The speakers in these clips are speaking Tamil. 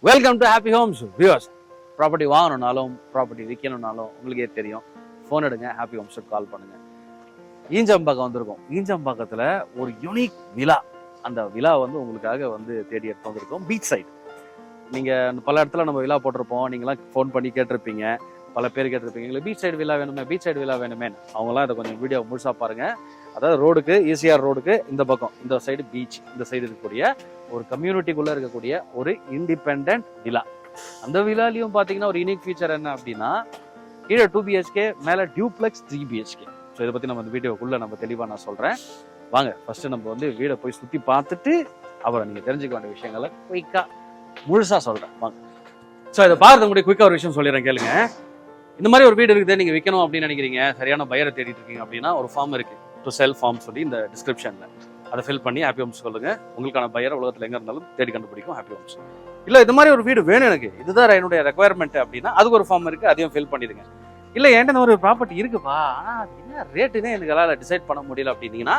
Welcome to Happy Homes viewers. Property வாங்கணும்னாலும் ப்ராப்பர்ட்டி விற்கணும்னாலும் உங்களுக்கே தெரியும், ஃபோன் எடுங்க, ஹாப்பி ஹோம்ஸுக்கு கால் பண்ணுங்க. ஈஞ்சம்பாக்கம் வந்திருக்கோம். ஈஞ்சம்பாக்கத்தில் ஒரு யூனிக் விழா, அந்த விழா வந்து உங்களுக்காக வந்து தேடி எடுத்து வந்திருக்கோம். Beach side. நீங்கள் பல இடத்துல நம்ம விழா போட்டிருப்போம், நீங்களாம் ஃபோன் பண்ணி கேட்டிருப்பீங்க, பல பேர் கேட்டிருப்பீங்க, எங்களுக்கு பீச் சைடு விழா வேணுமே, பீச் சைடு விழா வேணுமே. அவங்களாம் இதை கொஞ்சம் வீடியோ முழுசாக பாருங்கள். அதாவது ரோடுக்கு, ஈசிஆர் ரோடுக்கு இந்த பக்கம், இந்த சைடு பீச், இந்த சைடு இருக்கக்கூடிய ஒரு கம்யூனிட்டிக்குள்ளே இருக்கக்கூடிய ஒரு இண்டிபெண்ட் விழா. அந்த விழாலையும் பார்த்தீங்கன்னா ஒரு யூனிக் ஃபீச்சர் என்ன அப்படின்னா, கீழே 2 BHK, மேலே டியூப்ளெக்ஸ் 3 BHK. ஸோ இதை பற்றி நம்ம இந்த வீடியோக்குள்ளே நம்ம தெளிவாக நான் சொல்கிறேன். வாங்க ஃபர்ஸ்ட் நம்ம வந்து வீடை போய் சுற்றி பார்த்துட்டு அப்புறம் நீங்கள் தெரிஞ்சுக்க வேண்டிய விஷயங்களை குயிக்காக முழுசாக சொல்கிறேன். வாங்க. ஸோ இதை பார்த்து முடிய குயிக்காக ஒரு விஷயம் சொல்லிடுறேன், கேளுங்க. இந்த மாதிரி ஒரு வீடு இருக்குது, நீங்கள் விற்கணும் அப்படின்னு நினைக்கிறீங்க, சரியான பையரை தேடிட்டு இருக்கீங்க அப்படின்னா ஒரு ஃபார்ம் இருக்குது, டு செல் ஃபார்ம் சொல்லி இந்த டிஸ்கிரிப்ஷனில் அதை ஃபில் பண்ணி ஹாப்பி ஹோம்ஸ் சொல்லுங்க. உங்களுக்கான பையர் உலகத்தில் எங்கே இருந்தாலும் தேடி கண்டுபிடிக்கும் ஹாப்பி ஹோம்ஸ். இல்லை இது மாதிரி ஒரு வீடு வேணும் எனக்கு, இதுதான் என்னுடைய ரெக்குவயர்மெண்ட் அப்படின்னா அதுக்கு ஒரு ஃபார்ம் இருக்குது, அதையும் ஃபில் பண்ணிடுங்க. இல்லை என்கிட்ட ஒரு ப்ராப்பர்ட்டி இருக்குப்பா, ஆனால் என்ன ரேட்டுன்னே எனக்கு எல்லாம் டிசைட் பண்ண முடியல அப்படின்னீங்கன்னா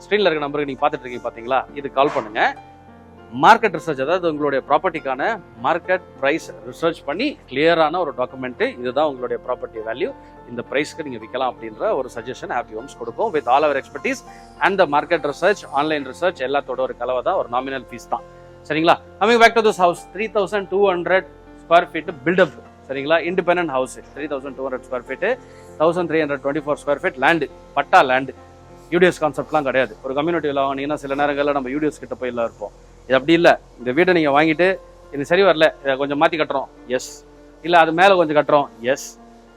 ஸ்க்ரீனில் இருக்க நம்பருக்கு நீங்கள் பார்த்துட்டு இருக்கீங்க பார்த்தீங்களா, இது கால் பண்ணுங்க. மார்க்கெட் ரிசர்ச், அதாவது உங்களுடைய ப்ராப்பர்ட்டிக்கான மார்க்கெட் ப்ரைஸ் ரிசர்ச் பண்ணி கிளியரான ஒரு டாக்குமெண்ட்டு, இதுதான் உங்களுடைய ப்ராப்பர்ட்டி வேல்யூ, இந்த ப்ரைஸ்க்கு நீங்கள் விற்கலாம் அப்படின்ற ஒரு சஜஷன் ஹாப்பி ஹோம்ஸ் கொடுக்கும். With all our expertise and the market research, online research எல்லாத்தோட ஒரு கலவை தான், ஒரு நாமினல் ஃபீஸ் தான். சரிங்களா? Coming back to this house, 3200 square feet built up. சரிங்களா? Independent house, 3200 square feet, 1324 square feet land, patta land. UDS கான்செப்ட்லாம் கிடையாது. ஒரு கம்யூனிட்டியில் வாங்கினீங்கன்னா சில நேரங்களில் நம்ம யூடிஎஸ் கிட்ட போய் எல்லாம் இருப்போம். இது அப்படி இல்லை. இந்த வீடை நீங்கள் வாங்கிட்டு இது சரி வரல, இதை கொஞ்சம் மாற்றி கட்டுறோம், எஸ். இல்லை அது மேலே கொஞ்சம் கட்டுறோம், எஸ்.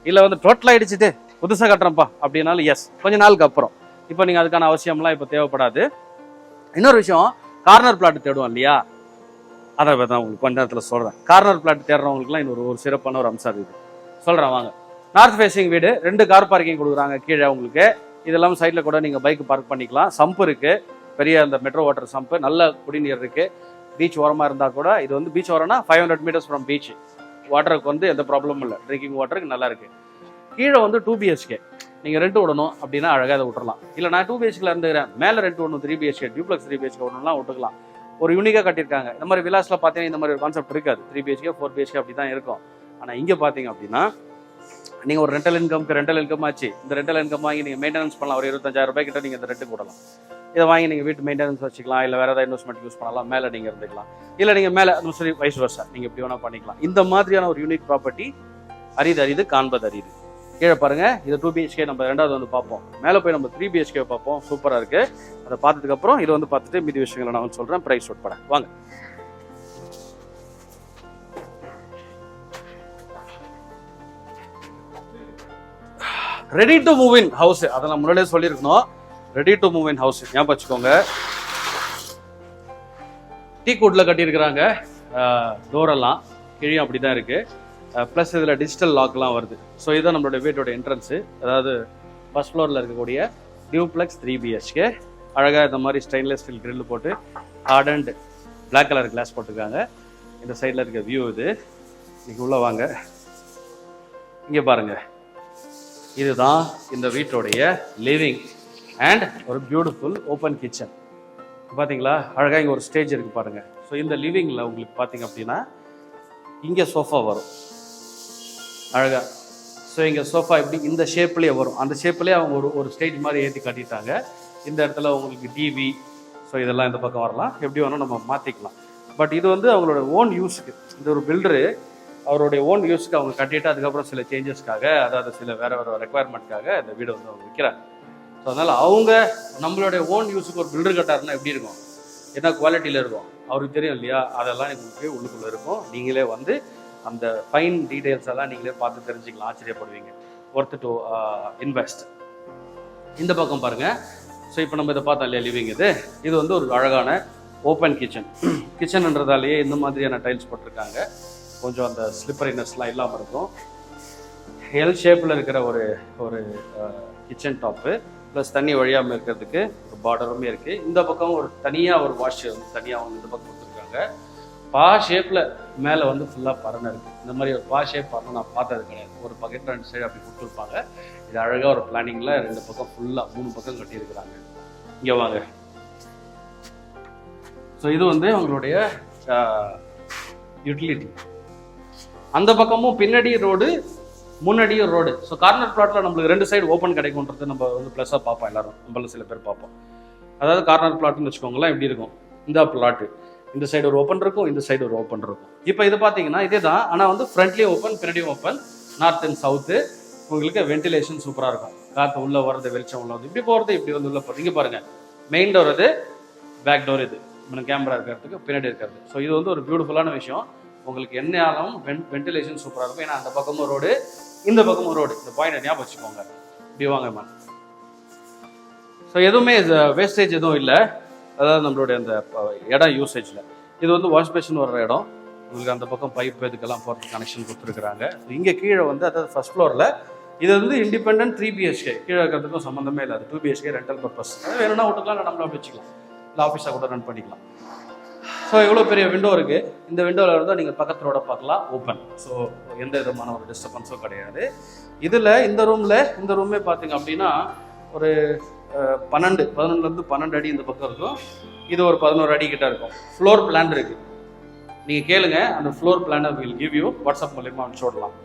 இல்லை வந்து டோட்டலாக அடிச்சுட்டு புதுசாக கட்டுறோம்ப்பா அப்படின்னாலும் எஸ். கொஞ்சம் நாளுக்கு அப்புறம். இப்போ நீங்கள் அதுக்கான அவசியம்லாம் இப்போ தேவைப்படாது. இன்னொரு விஷயம், கார்னர் பிளாட் தேடுவோம் இல்லையா, அதை தான் உங்களுக்கு கொஞ்ச நேரத்தில் சொல்கிறேன். கார்னர் பிளாட் தேடுறவங்களுக்குலாம் இன்னொரு ஒரு சிறப்பான ஒரு அம்சம் இருக்குது, சொல்கிறேன் வாங்க. நார்த் ஃபேஸிங் வீடு, 2 கார் பார்க்கிங் கொடுக்குறாங்க கீழே உங்களுக்கு. இதெல்லாம் சைடில் கூட நீங்கள் பைக் பார்க் பண்ணிக்கலாம். சம்பு இருக்குது, பெரிய அந்த மெட்ரோ வாட்டர் சம்பு, நல்ல குடிநீர் இருக்குது. பீச் ஓரமாக இருந்தால் கூட, இது வந்து பீச் ஓரம்னா 500 மீட்டர்ஸ் ஃப்ரம் பீச். வாட்டருக்கு வந்து எந்த ப்ராப்ளமும் இல்லை, ட்ரிங்கிங் வாட்டருக்கு நல்லா இருக்குது. கீழே வந்து 2 BHK நீங்கள் ரெண்ட் விடணும் அப்படின்னா அழகாக அதை விட்டுறலாம். இல்லை நான் 2 BHK இருந்துக்கிறேன், மேலே ரெண்ட் விடணும் 3 BHK, டியூப்ளெக்ஸ் 3 BHK விடணும்லாம் விட்டுக்கலாம். ஒரு யூனிக்காக கட்டியிருக்காங்க. இந்த மாதிரி விலாஸில் பார்த்தீங்கன்னா இந்த மாதிரி ஒரு கான்செப்ட் இருக்காது. 3 BHK 4 BHK அப்படி தான் இருக்கும். ஆனால் இங்கே பார்த்தீங்க அப்படின்னா நீங்கள் ஒரு ரெண்டல் இன்கம் ஆச்சு. இந்த ரெண்டல் இன்கம் வாங்கி நீங்கள் மெயின்டெனன்ஸ் பண்ணலாம். ஒரு 25,000 ரூபாய் கிட்ட நீங்கள் இந்த ரெண்ட்டுக்கு விடலாம். இதை வாங்கி நீங்கள் வீட்டு மெயின்டெனன்ஸ் வச்சுக்கலாம், இல்லை வேறு ஏதாவது இன்வெஸ்ட்மெண்ட் யூஸ் பண்ணலாம், மேலே நீங்கள் இருந்துக்கலாம். இல்லை நீங்கள் மேலே சரி வைஸ் வர்ஸா நீங்கள் எப்படி வேணால் பண்ணிக்கலாம். இந்த மாதிரியான ஒரு யூனிக் ப்ராப்பர்ட்டி அரிது, காண்பது அரிது. கீழே பாருங்கள், இது 2 BHK நம்ம ரெண்டாவது வந்து பார்ப்போம். மேலே போய் நம்ம 3 BHK பார்ப்போம். சூப்பராக இருக்குது. அதை பார்த்ததுக்கப்புறம் இதை வந்து பார்த்துட்டு மீதி விஷயங்களை நான் வந்து சொல்கிறேன், ப்ரைஸ் உட்பட. வாங்க. Ready to move in house, அதை நான் முன்னாடியே சொல்லியிருக்கணும். Ready to move in house ஞாபகம் வச்சுக்கோங்க. டீக்குட்ல கட்டியிருக்கிறாங்க. டோரெல்லாம் கீழே அப்படி தான் இருக்குது. ப்ளஸ் இதில் டிஜிட்டல் லாக்லாம் வருது. ஸோ இதுதான் நம்மளோட வீட்டோட என்ட்ரன்ஸு. அதாவது ஃபர்ஸ்ட் ஃப்ளோரில் இருக்கக்கூடிய டியூப்ளெக்ஸ் 3 BHK. அழகாக இந்த மாதிரி ஸ்டெயின்லெஸ் ஸ்டீல் கிரில் போட்டு hard and black colour glass போட்டிருக்காங்க. இந்த சைடில் இருக்க வியூ இது. இன்னைக்கு உள்ளே வாங்க, இங்கே பாருங்கள். இதுதான் இந்த வீட்டோடைய லிவிங் அண்ட் ஒரு பியூட்டிஃபுல் ஓப்பன் கிச்சன். பார்த்தீங்களா, அழகாக இங்கே ஒரு ஸ்டேஜ் இருக்குது பாருங்கள். ஸோ இந்த லிவிங்கில் உங்களுக்கு பார்த்தீங்க அப்படின்னா இங்கே சோஃபா வரும் அழகாக. ஸோ இங்கே சோஃபா இப்படி இந்த ஷேப்லேயே வரும். அந்த ஷேப்லேயே அவங்க ஒரு ஸ்டேஜ் மாதிரி ஏற்றி காட்டிட்டாங்க. இந்த இடத்துல உங்களுக்கு டிவி, ஸோ இதெல்லாம் இந்த பக்கம் வரலாம், எப்படி வேணும் நம்ம மாற்றிக்கலாம். பட் இது வந்து அவங்களோட ஓன் யூஸுக்கு, இந்த ஒரு பில்டரு அவருடைய ஓன் யூஸுக்கு அவங்க கட்டிட்டு அதுக்கப்புறம் சில சேஞ்சஸ்க்காக, அதாவது சில வேறு ரெக்குவயர்மெண்ட்காக இந்த வீடை வந்து அவங்க விற்கிறாங்க. ஸோ அதனால் அவங்க நம்மளுடைய ஓன் யூஸுக்கு ஒரு பில்டர் கட்டாருன்னா எப்படி இருக்கும், என்ன குவாலிட்டியில் இருக்கும் அவருக்கு தெரியும் இல்லையா. அதெல்லாம் உங்களுக்கு உள்ளுக்குள்ளே இருக்கும். நீங்களே வந்து அந்த ஃபைன் டீட்டெயில்ஸ் எல்லாம் நீங்களே பார்த்து தெரிஞ்சுக்கலாம், ஆச்சரியப்படுவீங்க. Worth to invest. இந்த பக்கம் பாருங்கள். ஸோ இப்போ நம்ம இதை பார்த்தோம் இல்லையா, லிவிங் இது வந்து ஒரு அழகான ஓப்பன் கிச்சன். கிச்சன்ன்றதாலேயே இந்த மாதிரியான டைல்ஸ் போட்டிருக்காங்க. கொஞ்சம் அந்த ஸ்லிப்பரினஸ்லாம் இல்லாமல் இருக்கும். எல் ஷேப்பில் இருக்கிற ஒரு கிச்சன் டாப்பு, ப்ளஸ் தண்ணி வழியாமல் இருக்கிறதுக்கு ஒரு பார்டருமே இருக்குது. இந்த பக்கம் ஒரு தனியாக ஒரு வாஷ் வந்து தனியாக அவங்க இந்த பக்கம் கொடுத்துருக்காங்க. பா ஷேப்பில் மேலே வந்து ஃபுல்லாக பரணை இருக்குது. இந்த மாதிரி ஒரு பா ஷேப் பரணை நான் பார்த்தது கிடையாது. ஒரு பக்கெட் 2 சைடு அப்படி கொடுத்துருப்பாங்க. இது அழகாக ஒரு பிளானிங்கில் 2 பக்கம் ஃபுல்லாக 3 பக்கம் கட்டியிருக்கிறாங்க. இங்கே வாங்க. ஸோ இது வந்து அவங்களுடைய யூட்டிலிட்டி. அந்த பக்கமும் பின்னாடி ரோடு, முன்னாடியும் ரோடு. ஸோ கார்னர் பிளாட்ல நம்மளுக்கு 2 சைடு ஓப்பன் கிடைக்கும்ன்றது நம்ம வந்து ப்ளஸ்ஸாக பார்ப்போம், எல்லாரும் நம்மள சில பேர் பார்ப்போம். அதாவது கார்னர் பிளாட்னு வச்சுக்கோங்களேன், எப்படி இருக்கும் இந்த பிளாட்டு, இந்த சைடு ஒரு ஓப்பன் இருக்கும், இந்த சைடு ஒரு ஓப்பன் இருக்கும். இப்போ இது பார்த்தீங்கன்னா இதே தான், ஆனால் வந்து ஃப்ரண்ட்லேயும் ஓப்பன், பின்னாடியும் ஓப்பன், நார்த் அண்ட் சவுத்து. உங்களுக்கு வென்டிலேஷன் சூப்பராக இருக்கும், காற்று உள்ளே வர்றது, வெளிச்சம் உள்ள வந்து இப்படி போகிறது, இப்படி வந்து உள்ள போகிறது. இங்கே பாருங்கள், மெயின் டோர் இது, பேக் டோர் இது, கேமரா இருக்கிறதுக்கு பின்னாடி இருக்கிறது. ஸோ இது வந்து ஒரு பியூட்டிஃபுல்லான விஷயம். உங்களுக்கு என்ன ஆனாலும் வென்டிலேஷன் சூப்பராக இருக்கும். ஏன்னா அந்த பக்கமும் ரோடு, இந்த பக்கமும் ரோடு. இந்த பாயிண்ட் ஞாபகம் வச்சுக்கோங்க. இப்படி வாங்க மேம். ஸோ எதுவுமே வேஸ்டேஜ் எதுவும் இல்லை, அதாவது நம்மளுடைய அந்த இடம் யூசேஜில். இது வந்து வாஷ் பேஷன் வர்ற இடம். உங்களுக்கு அந்த பக்கம் பைப் இதுக்கெல்லாம் போகிறது கனெக்ஷன் கொடுத்துருக்குறாங்க. இங்கே கீழே வந்து அதாவது ஃபர்ஸ்ட் ஃப்ளோரில் இது வந்து இண்டிபெண்டன்ட் 3 BHK. கீழே இருக்கிறதுக்கும் சம்மந்தமே இல்லை, அது 2 BHK ரெண்டல் பர்பஸ். அது வேணும்னா விட்டுக்கலாம், இல்லை நம்மள வச்சுக்கலாம், இல்லை ஆஃபீஸாக கூட ரன் பண்ணிக்கலாம். ஸோ எவ்வளோ பெரிய விண்டோ இருக்குது. இந்த விண்டோவில் இருந்தால் நீங்கள் பக்கத்து ரோட பார்க்கலாம், ஓப்பன். ஸோ எந்த விதமான ஒரு டிஸ்டர்பன்ஸும் கிடையாது. இதில் இந்த ரூமே பார்த்தீங்க அப்படின்னா ஒரு 11 அடி இந்த பக்கம் இருக்கும். இது ஒரு 11 அடி கிட்ட இருக்கும். ஃப்ளோர் பிளான் இருக்குது, நீங்கள் கேளுங்க, அந்த ஃப்ளோர் பிளானை வில் கிவ் யூ, வாட்ஸ்அப் மூலியமாக அனுப்பிச்சுடலாம்.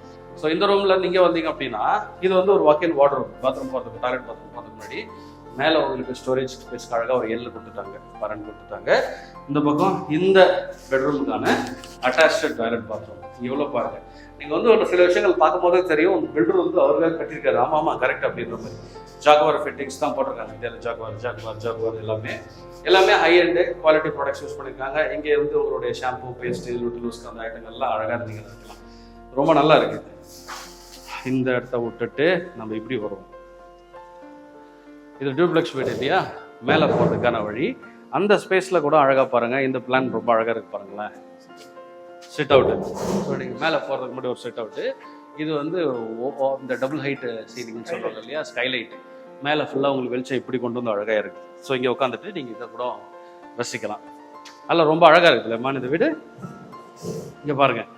ஸோ இந்த ரூமில் நீங்கள் வந்தீங்க அப்படின்னா இது வந்து ஒரு வாக் இன் வார்ட்ரூம், பாத்ரூம் போகிறதுக்கு, டாய்லெட் பாத்ரூம் போகிறதுக்கு முன்னாடி மேலே உங்களுக்கு ஸ்டோரேஜ் ஸ்பேஸ்க்கு அழகாக ஒரு எல் கொடுத்துட்டாங்க, பரன் கொடுத்துட்டாங்க. இந்த பக்கம் இந்த பெட்ரூமுக்கான அட்டாச்டு டாய்லெட் பாத்ரூம். எவ்வளோ பாருங்க, நீங்கள் வந்து ஒரு சில விஷயங்கள் பார்க்கும்போதே தெரியும், பெட்ரூம் வந்து அவர்களே கட்டியிருக்காரு. ஆமாம் கரெக்ட் அப்படின்ற மாதிரி. ஜாகுவார் ஃபிட்டிங்ஸ் தான் போட்டிருக்காங்க. இந்தியாவில் ஜாகுவார் எல்லாமே high end quality products use பண்ணியிருக்காங்க. இங்கே வந்து உங்களுடைய ஷாம்பூ, பேஸ்ட், லூஸ்க்கு அந்த ஐட்டங்கள்லாம் அழகாக இருந்தீங்க இருக்கலாம். ரொம்ப நல்லா இருக்குது. இந்த இடத்த விட்டுட்டு நம்ம இப்படி வருவோம். இது டியூப்ளெக்ஸ் வீடு இல்லையா, மேலே போகிறதுக்கான வழி. அந்த ஸ்பேஸில் கூட அழகாக பாருங்கள், இந்த பிளான் ரொம்ப அழகாக இருக்கு பாருங்களேன். Chit out. ஸோ நீங்கள் மேலே போகிறதுக்கு முன்னாடி ஒரு சிட் அவுட்டு. இது வந்து இந்த டபுள் ஹைட்டு சீலிங்னு சொல்கிறாங்க இல்லையா, ஸ்கைலைட். மேலே ஃபுல்லாக உங்களுக்கு வெளிச்சம் இப்படி கொண்டு வந்து அழகாக இருக்குது. ஸோ இங்கே உட்காந்துட்டு நீங்கள் இதை கூட ரசிக்கலாம். அதில் ரொம்ப அழகாக இருக்குதுல்லம்மா இந்த வீடு. இங்கே பாருங்கள்.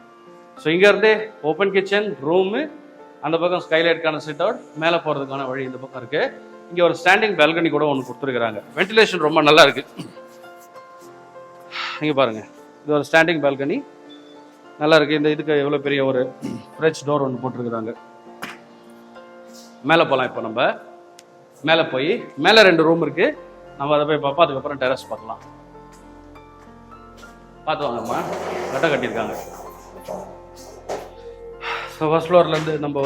ஸோ இங்கேருந்தே ஓப்பன் கிச்சன், ரூமு, அந்த பக்கம் ஸ்கைலைட்டுக்கான சிட் அவுட், மேலே போகிறதுக்கான வழி இந்த பக்கம் இருக்குது. இங்கே ஒரு ஸ்டாண்டிங் பால்கனி கூட ஒன்று கொடுத்துருக்குறாங்க. வென்டிலேஷன் ரொம்ப நல்லா இருக்குது. இங்கே பாருங்கள், இது ஒரு ஸ்டாண்டிங் பால்கனி நல்லா இருக்குது. இந்த இதுக்கு எவ்வளோ பெரிய ஒரு ஃப்ரெஷ் டோர் ஒன்று போட்டிருக்குறாங்க. மேலே போகலாம். இப்போ நம்ம மேலே போய் மேலே 2 ரூம் இருக்குது, நம்ம அதை போய் பார்ப்போம். அதுக்கப்புறம் டெரஸ் பார்க்கலாம். பார்த்து வாங்கம்மா, கட்டை கட்டியிருக்காங்க. ஸோ ஃபர்ஸ்ட் ஃப்ளோர்லேருந்து நம்ம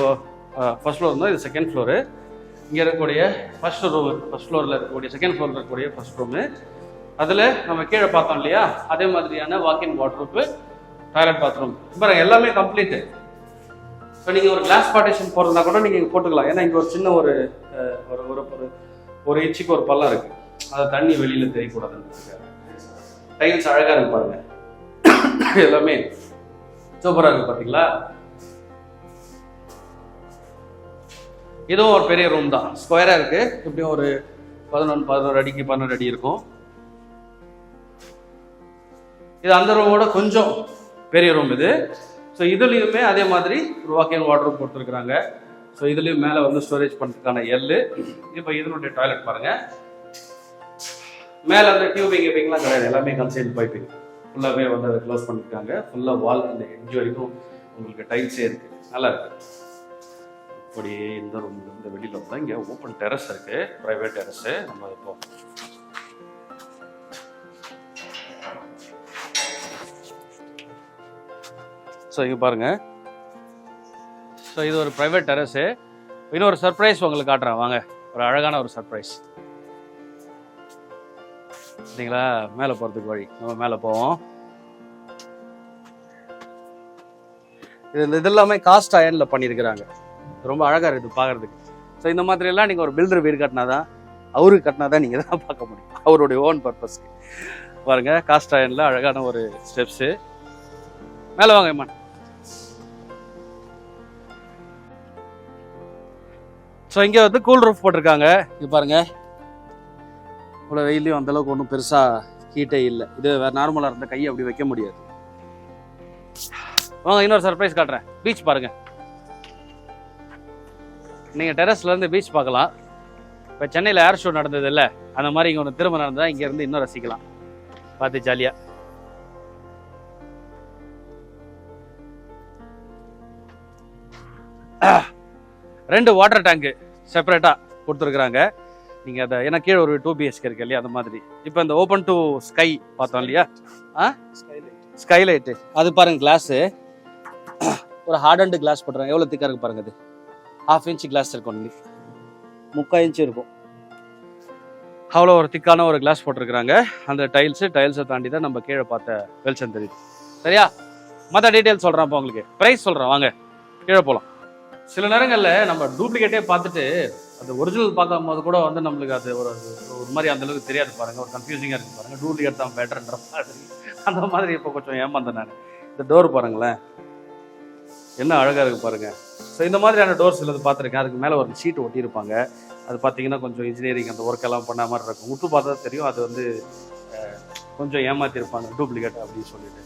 ஃபர்ஸ்ட் ஃப்ளோர் இருந்தால் இது செகண்ட் ஃப்ளோரு. இங்கே இருக்கக்கூடிய ஃபர்ஸ்ட் ரூமு, ஃபர்ஸ்ட் ஃப்ளோரில் இருக்கக்கூடிய செகண்ட் ஃப்ளோரில் இருக்கக்கூடிய ஃபர்ஸ்ட் ரூமு. அதில் நம்ம கீழே பார்த்தோம் இல்லையா, அதே மாதிரியான வாக்கின் வாட்ரூப்பு, டாய்லெட் பாத்ரூம். பாருங்க எல்லாமே கம்ப்ளீட்டு. ஸோ நீங்கள் ஒரு கிளாஸ் பார்ட்டிஷன் போடுறதா கூட நீங்கள் இங்கே போட்டுக்கலாம். ஏன்னா இங்கே ஒரு சின்ன ஒரு இன்ச்சுக்கு ஒரு பள்ளம் இருக்குது, அதை தண்ணி வெளியில் தெரியக்கூடாதுன்னு. டைல்ஸ் அழகாக இருக்கு பாருங்க, எல்லாமே சூப்பராக இருக்கு பார்த்தீங்களா. இதுவும் ஒரு பெரிய ரூம் தான், ஸ்கொயராக இருக்கு. இப்படியும் ஒரு 11 அடிக்கு 12 அடி இருக்கும். இது அந்த ரூமோட கொஞ்சம் பெரிய ரூம் இது. ஸோ இதுலேயுமே அதே மாதிரி ஒரு வாக்கின் வாட்ரூம் கொடுத்துருக்குறாங்க. ஸோ இதுலேயும் மேலே வந்து ஸ்டோரேஜ் பண்ணுறதுக்கான எல்லு. இப்போ இதனுடைய டாய்லெட் பாருங்கள். மேலே அந்த டியூபிங்லாம் கிடையாது, எல்லாமே கன்சைல்டு பைப்பிங். ஃபுல்லாகவே வந்து அதை க்ளோஸ் பண்ணியிருக்காங்க. ஃபுல்லாக வால் அந்த எட்ஜ் வரைக்கும் உங்களுக்கு டைல்ஸே இருக்குது, நல்லா இருக்குது. அப்படியே இந்த ரூம் இந்த வெளியில் வந்து இங்கே ஓப்பன் டெரஸ் இருக்குது, ப்ரைவேட் டெரஸு. நம்ம இப்போ ஸோ இங்கே பாருங்கள். ஸோ இது ஒரு ப்ரைவேட் டெரஸு. இன்னொரு சர்ப்ரைஸ் உங்களுக்கு காட்டுறேன் வாங்க, ஒரு அழகான ஒரு சர்ப்ரைஸ். சரிங்களா, மேலே போகிறதுக்கு வழி, நம்ம மேலே போவோம். இது எல்லாமே காஸ்ட் அயர்னில் பண்ணியிருக்கிறாங்க, ரொம்ப அழகாக இருக்குது பார்க்குறதுக்கு. ஸோ இந்த மாதிரியெல்லாம் நீங்கள் ஒரு பில்டர் வீடு கட்டினாதான், அவருக்கு கட்டினாதான் நீங்கள் தான் பார்க்க முடியும், அவருடைய ஓன் பர்பஸ்க்கு. பாருங்கள், காஸ்ட் அயர்னில் அழகான ஒரு ஸ்டெப்ஸு. மேலே வாங்க அம்மா. ஸோ இங்கே வந்து கூல் ரூஃப் போட்டிருக்காங்க. இங்கே பாருங்கள், இவ்வளோ வெயிலையும் அந்தளவுக்கு ஒன்றும் பெருசாக ஹீட்டே இல்லை. இது வேறு நார்மலாக இருந்த கையை அப்படி வைக்க முடியாது. வாங்க இன்னொரு சர்ப்ரைஸ் காட்டுறேன். பீச் பாருங்கள், நீங்கள் டெரஸ்லேருந்து பீச் பார்க்கலாம். இப்போ சென்னையில் ஏர் ஷோ நடந்தது இல்லை, அந்த மாதிரி இங்கே ஒன்று திரும்ப நடந்தால் இங்கேருந்து இன்னும் ரசிக்கலாம், பார்த்து ஜாலியாக. 2 வாட்டர் டேங்கு செப்பரேட்டாக கொடுத்துருக்குறாங்க. நீங்கள் அதை ஏன்னா கீழே ஒரு 2 BHK இருக்கு இல்லையா, அந்த மாதிரி. இப்போ இந்த ஓப்பன் டு ஸ்கை பார்த்தோம் இல்லையா, ஸ்கைலைட்டு அது பாருங்க. கிளாஸு ஒரு ஹார்டன்டு கிளாஸ் போட்டுறாங்க. எவ்வளோ திக்காக இருக்கு பாருங்க. அது 1/2 inch கிளாஸ் இருக்கும், 3/4 inch இருக்கும். அவ்வளோ ஒரு திக்கான ஒரு கிளாஸ் போட்டிருக்கிறாங்க. அந்த டைல்ஸை தாண்டி தான் நம்ம கீழே பார்த்த வெளிச்சம் தெரியுது. சரியா? மற்ற டீட்டெயில்ஸ் சொல்கிறேன். அப்போ உங்களுக்கு ப்ரைஸ் சொல்கிறேன், வாங்க கீழே போகலாம். சில நேரங்களில் நம்ம டூப்ளிகேட்டே பார்த்துட்டு அது ஒரிஜினல் பார்க்கும் போது கூட வந்து நம்மளுக்கு அது ஒரு மாதிரி அந்தளவுக்கு தெரியாது பாருங்கள், ஒரு கன்ஃபியூசிங்காக இருக்குது பாருங்கள். டூப்ளிகேட் தான் பெட்டர்ன்ற மாதிரி. அந்த மாதிரி இப்போ கொஞ்சம் ஏமாந்தேன் நான். இந்த டோர் பாருங்களேன், என்ன அழகாக இருக்குது பாருங்கள். ஸோ இந்த மாதிரியான டோர்ஸ் சிலது பார்த்துருக்கேன். அதுக்கு மேலே ஒரு ஷீட் ஒட்டியிருப்பாங்க. அது பார்த்தீங்கன்னா கொஞ்சம் இன்ஜினியரிங் அந்த ஒர்க் எல்லாம் பண்ண மாதிரி இருக்கும். விட்டு பார்த்தா தெரியும் அது வந்து கொஞ்சம் ஏமாற்றிருப்பாங்க டூப்ளிகேட் அப்படின்னு சொல்லிட்டு.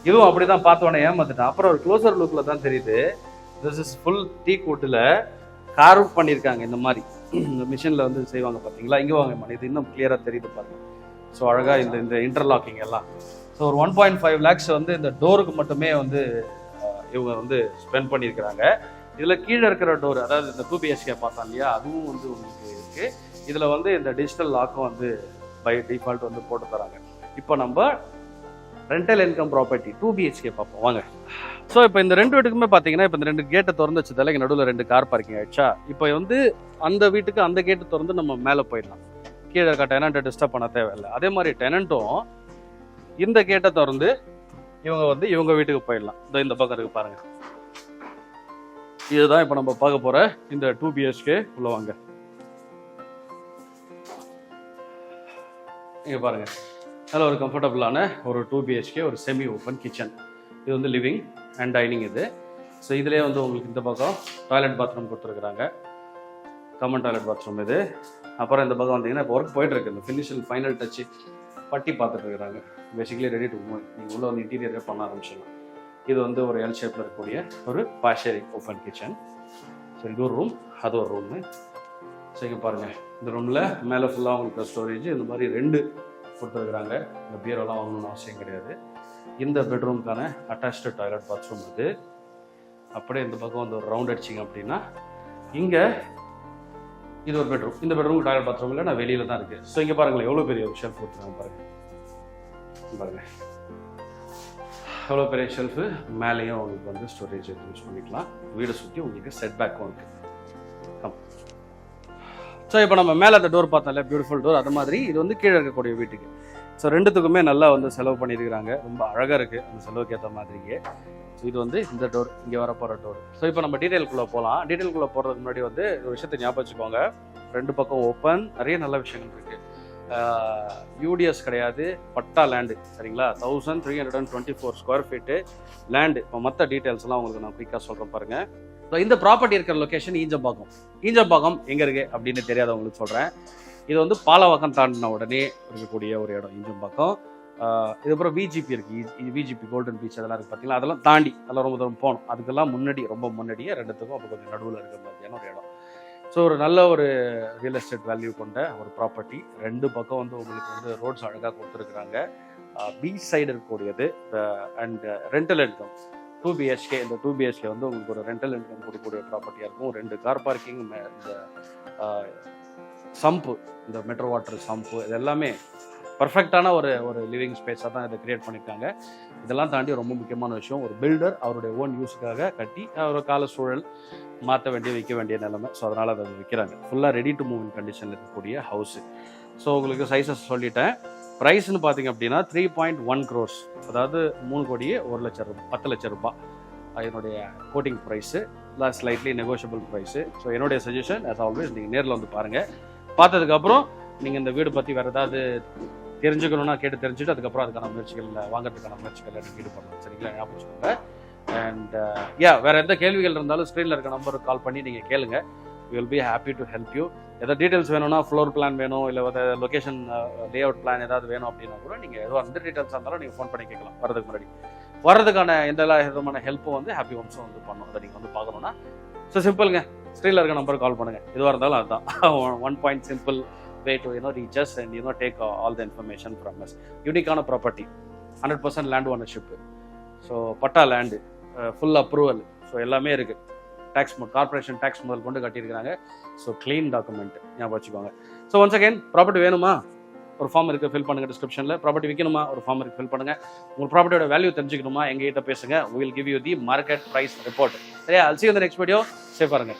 இதுவும் அப்படி தான் பார்த்தோன்னே ஏமாத்திட்டேன். அப்புறம் ஒரு க்ளோசர் லுக்கில் தான் தெரியுது, திஸ் இஸ் ஃபுல் டீக் வுட்டில் கார்வ் பண்ணியிருக்காங்க. இந்த மாதிரி இந்த மிஷினில் வந்து செய்வாங்க பார்த்தீங்களா. இங்கே வாங்க, இது இன்னும் கிளியராக தெரியுது பாருங்க. ஸோ அழகாக இந்த இன்டர்லாக்கிங் எல்லாம். ஸோ ஒரு 1.5 lakhs வந்து இந்த டோருக்கு மட்டுமே வந்து இவங்க வந்து ஸ்பெண்ட் பண்ணியிருக்கிறாங்க. இதில் கீழே இருக்கிற டோர், அதாவது இந்த 2 BHK பார்த்தோம் இல்லையா, அதுவும் வந்து உங்களுக்கு இருக்குது. இதில் வந்து இந்த டிஜிட்டல் லாக்கும் வந்து பை டிஃபால்ட் வந்து போட்டு தராங்க. இப்போ நம்ம ரெண்டல் இன்கம் ப்ராப்பர்ட்டி 2 BHK பார்ப்போம், வாங்க. ஸோ இப்போ இந்த 2 வீட்டுக்குமே பார்த்தீங்கன்னா, இப்போ இந்த 2 கேட்டை திறந்து வச்சதால இங்கே நடுவில் 2 கார் பார்க்கிங் ஆயிடுச்சா. இப்போ வந்து அந்த வீட்டுக்கு அந்த கேட்டு திறந்து நம்ம மேலே போயிடலாம். கீழே இருக்க டெனண்ட்டை டிஸ்டர்ப் பண்ண தேவையில்லை. அதே மாதிரி டெனண்ட்டும் இந்த கேட்டை திறந்து இவங்க வீட்டுக்கு போயிடலாம். இந்த பக்கம் இருக்கு பாருங்க. இதுதான் இப்போ நம்ம பார்க்க போற இந்த 2 BHK உள்ள வாங்க. இங்க பாருங்க, நல்ல ஒரு கம்ஃபர்டபுளான ஒரு 2 BHK, ஒரு செமி ஓப்பன் கிச்சன். இது வந்து லிவிங் அண்ட் டைனிங் இது. ஸோ இதுலேயே வந்து உங்களுக்கு இந்த பக்கம் டாய்லெட் பாத்ரூம் கொடுத்துருக்குறாங்க, காமன் டாய்லெட் பாத்ரூம் இது. அப்புறம் இந்த பக்கம் வந்தீங்கன்னா இப்போ ஒர்க் போயிட்டு இருக்கு, இந்த ஃபினிஷிங் ஃபைனல் டச்சு பட்டி பார்த்துட்டு இருக்கிறாங்க. Basically ready to move. நீங்கள் உள்ள வந்து இன்டீரியரே பண்ண ஆரம்பிச்சிடலாம். இது வந்து ஒரு எல் ஷேப்பில் இருக்கக்கூடிய ஒரு பாஷரி ஓப்பன் கிச்சன். ஸோ இது ஒரு ரூம், அது ஒரு ரூமு. ஸோ இங்கே பாருங்கள், இந்த ரூமில் மேலே ஃபுல்லாக உங்களுக்கு ஸ்டோரேஜ் இந்த மாதிரி 2 கொடுத்துருக்குறாங்க. இந்த பீரோலாம் வாங்கணும்னு அவசியம் கிடையாது. இந்த பெட்ரூமுக்கான அட்டாச்டு டாய்லெட் பாத்ரூம் இது. அப்படியே இந்த பக்கம் வந்து ஒரு ரவுண்ட் அடிச்சிங்க அப்படின்னா இங்கே இது ஒரு பெட்ரூம். இந்த பெட்ரூமுக்கு டாய்லெட் பாத்ரூம் இல்லை, நான் வெளியில் தான் இருக்குது. ஸோ இங்கே பாருங்களேன், எவ்வளோ பெரிய ஒரு ஷெல்ஃப் கொடுத்துருக்காங்க பாருங்கள். பாருங்கள் எவ்வளோ பெரிய ஷெல்ஃபு. மேலேயும் உங்களுக்கு வந்து ஸ்டோரேஜ் யூஸ் பண்ணிக்கலாம். வீடை சுற்றி உங்களுக்கு செட் பேக்கும் இருக்குது. ஸோ இப்போ நம்ம மேலே அந்த டோர் பார்த்தோம்ல, பியூட்டிஃபுல் டோர். அது மாதிரி இது வந்து கீழே இருக்கக்கூடிய வீட்டுக்கு. ஸோ 2த்துக்குமே நல்லா வந்து செலவு பண்ணியிருக்கிறாங்க. ரொம்ப அழகாக இருக்குது அந்த செலவுக்கு ஏற்ற மாதிரியே. ஸோ இது வந்து இந்த டோர், இங்கே வர போகிற டோர். ஸோ இப்போ நம்ம டீட்டெயிலுக்குள்ளே போகலாம். டீட்டெயிலுக்குள்ளே போகிறதுக்கு முன்னாடி வந்து ஒரு விஷயத்தை ஞாபகம் வச்சுக்கோங்க. 2 பக்கம் ஓப்பன், நிறைய நல்ல விஷயங்கள் இருக்குது. யூடிஎஸ் கிடையாது, பட்டா லேண்டு. சரிங்களா? 1324 ஸ்கொயர் ஃபீட்டு லேண்டு. இப்போ மற்ற டீட்டெயில்ஸ்லாம் உங்களுக்கு நான் குயிக்காக சொல்கிறேன் பாருங்கள். ஸோ இந்த ப்ராப்பர்ட்டி இருக்கிற லொக்கேஷன் ஈஞ்சம்பாக்கம். ஈஞ்சம்பாக்கம் எங்கே இருக்குது அப்படின்னு தெரியாதவங்களுக்கு சொல்கிறேன். இது வந்து பாலவாக்கம் தாண்டின உடனே இருக்கக்கூடிய ஒரு இடம் ஈஞ்சம்பாக்கம். இதுக்கப்புறம் விஜிபி இருக்குது, விஜிபி கோல்டன் பீச் அதெல்லாம் இருக்குது பார்த்தீங்களா. அதெல்லாம் தாண்டி அதெல்லாம் ரொம்ப தூரம் போகணும். அதுக்கெல்லாம் முன்னாடி, ரொம்ப முன்னாடியே 2த்துக்கும் அப்போ கொஞ்சம் நடுவில் இருக்கிற மாதிரியான ஒரு இடம். ஸோ ஒரு நல்ல ஒரு ரியல் எஸ்டேட் வேல்யூ கொண்ட ஒரு ப்ராப்பர்ட்டி. 2 பக்கம் வந்து உங்களுக்கு வந்து ரோட்ஸ் அழகாக கொடுத்துருக்குறாங்க. பீச் சைடு இருக்கக்கூடியது. And rental income 2 BHK. இந்த 2 BHK வந்து உங்களுக்கு ஒரு ரெண்டல் இன்கம் கொடுக்கக்கூடிய ப்ராப்பர்ட்டியாக இருக்கும். 2 கார் பார்க்கிங், இந்த சம்பு, இந்த மெட்ரோ வாட்டர் சம்பு, இது எல்லாமே பர்ஃபெக்டான ஒரு லிவிங் ஸ்பேஸாக தான் இதை கிரியேட் பண்ணியிருக்காங்க. இதெல்லாம் தாண்டி ரொம்ப முக்கியமான விஷயம், ஒரு பில்டர் அவருடைய ஓன் யூஸுக்காக கட்டி ஒரு கால சூழல் மாற்ற வேண்டிய விற்க வேண்டிய நிலைமை. ஸோ அதனால் அதை விற்கிறாங்க. ஃபுல்லாக ரெடி டு மூவ் இன் கண்டிஷனில் இருக்கக்கூடிய ஹவுஸு. ஸோ உங்களுக்கு சைஸஸ் சொல்லிட்டேன். ப்ரைஸ்ன்னு பார்த்தீங்க அப்படின்னா 3.1 crores, அதாவது 3 கோடியே 1 லட்சம் ரூபாய், 10 லட்சம் ரூபாய் என்னுடைய quoting price. Slightly negotiable price. So என்னுடைய சஜஷன் ஆஸ் ஆல்வேஸ், நீங்கள் நேரில் வந்து பாருங்கள். பார்த்ததுக்கப்புறம் நீங்கள் இந்த வீடு பற்றி வேறு ஏதாவது தெரிஞ்சுக்கணுன்னா கேட்டு தெரிஞ்சுட்டு அதுக்கப்புறம் அதுக்கான முயற்சிகள், வாங்கிறதுக்கான முயற்சிகள் ஈடுபடலாம். சரிங்களா? ஞாபகம் வச்சுக்கோங்க. அண்ட் வேறு எந்த கேள்விகள் இருந்தாலும் ஸ்க்ரீனில் இருக்க நம்பருக்கு கால் பண்ணி நீங்கள் கேளுங்க. we will be happy to help you. எதாவது டீட்டெயில்ஸ் வேணும்னா, ஃப்ளோர் பிளான் வேணும், இல்லை லொக்கேஷன் லே அவுட் பிளான் ஏதாவது வேணும் அப்படின்னா கூட நீங்கள் எதுவும் அந்த டீட்டெயில்ஸாக இருந்தாலும் நீங்கள் ஃபோன் பண்ணி கேட்கலாம். வரதுக்கு முன்னாடி வர்றதுக்கான எந்த விதமான ஹெல்ப்பும் வந்து ஹாப்பி ஹோம்ஸும் வந்து பண்ணணும். அதை நீங்கள் வந்து பார்க்கணுன்னா ஸோ சிம்பிளுங்க, ஸ்க்ரீனில் இருக்க நம்பருக்கு கால் பண்ணுங்கள். எதுவாக இருந்தாலும் அதுதான் 1 point simple way to reach us and take all the information from us. யூனிக்கான ப்ராப்பர்ட்டி, 100% லேண்ட் ஓனர்ஷிப்பு. ஸோ பட்டா லேண்டு, ஃபுல் அப்ரூவல், ஸோ எல்லாமே இருக்குது. டேக்ஸ் கார்பரேஷன் டேக்ஸ் முதல் கொண்டு கட்டியிருக்காங்க. ஸோ க்ளீன் டாக்குமெண்ட் ஞாபகம் வச்சுக்கோங்க. ஸோ ஒன்ஸ் அகேன், ப்ராப்பர்ட்டி வேணுமா, ஒரு ஃபார்ம் இருக்குது, ஃபில் பண்ணுங்கள் டிஸ்கிரிப்ஷனில். ப்ராப்பர்ட்டி விற்கணுமா, ஒரு ஃபார்ம் இருக்குது, ஃபில் பண்ணுங்கள். உங்கள் ப்ராப்பர்ட்டியோட வேல்யூ தெரிஞ்சுக்கணுமா, எங்ககிட்ட பேசுங்க. we will give you the market price report. சரியா? I'll see you in the next video. சேஃபாக இருங்க.